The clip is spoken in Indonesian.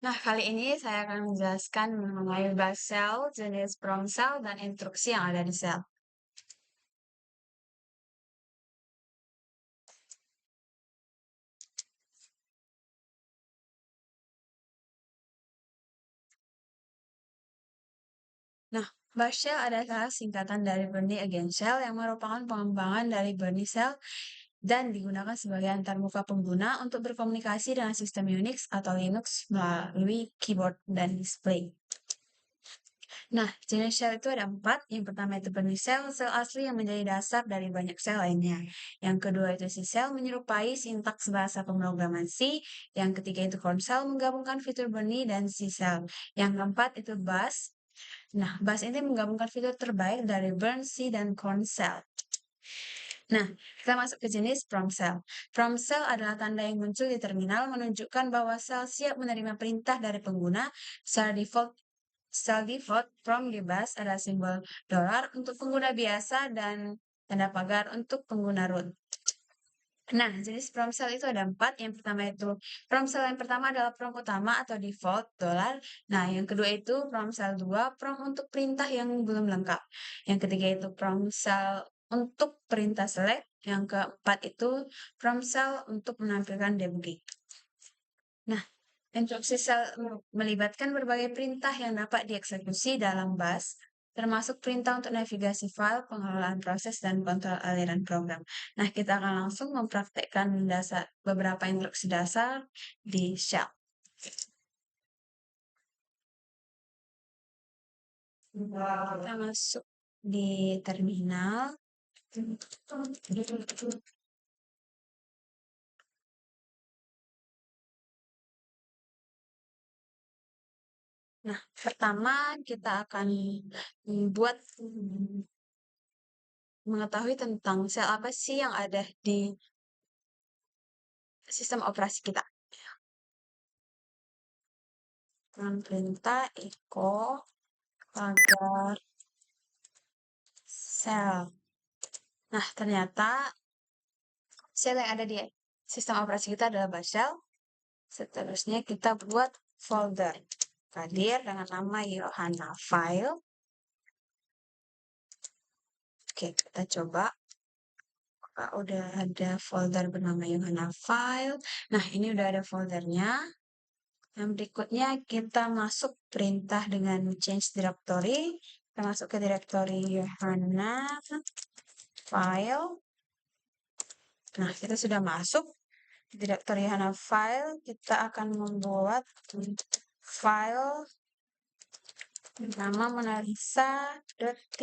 Nah, kali ini saya akan menjelaskan mengenai bash shell, jenis prompt shell, dan instruksi yang ada di shell. Nah, bash shell adalah singkatan dari Burney Again Shell yang merupakan pengembangan dari Burney Shell dan digunakan sebagai antarmuka pengguna untuk berkomunikasi dengan sistem Unix atau Linux melalui keyboard dan display. Nah, jenis shell itu ada 4. Yang pertama itu Burney Shell, shell asli yang menjadi dasar dari banyak shell lainnya. Yang kedua itu C shell menyerupai sintaks bahasa pemrograman C. Yang ketiga itu Corn shell menggabungkan fitur Burney dan C shell. Yang keempat itu Bash. Nah, Bash ini menggabungkan fitur terbaik dari Burn, C, dan Corn shell. Nah, kita masuk ke jenis prompt shell. Prompt shell adalah tanda yang muncul di terminal menunjukkan bahwa shell siap menerima perintah dari pengguna. Secara default, prompt di Bash ada simbol dolar untuk pengguna biasa dan tanda pagar untuk pengguna root. Nah, jenis prompt shell itu ada 4. Yang pertama itu prompt shell yang pertama adalah prompt utama atau default dolar. Nah, yang kedua itu prompt shell 2, prompt untuk perintah yang belum lengkap. Yang ketiga itu prompt shell untuk perintah select. Yang keempat itu prompt shell untuk menampilkan debugging. Nah, instruksi shell melibatkan berbagai perintah yang dapat dieksekusi dalam Bash, termasuk perintah untuk navigasi file, pengelolaan proses, dan kontrol aliran program. Nah, kita akan langsung mempraktekkan beberapa instruksi dasar di shell. Kita masuk di terminal. Nah, pertama kita akan mengetahui tentang sel apa sih yang ada di sistem operasi kita. Dengan perintah echo agar sel. Nah, ternyata sel yang ada di sistem operasi kita adalah bash shell. Seterusnya kita buat folder hadir dengan nama Yohana file. Oke, kita coba. Udah ada folder bernama Yohana file. Nah, ini udah ada foldernya. Yang berikutnya kita masuk perintah dengan change directory. Kita masuk ke directory Yohana file. Nah, kita sudah masuk directory Yohana file. Kita akan membuat file bernama monalisa.txt.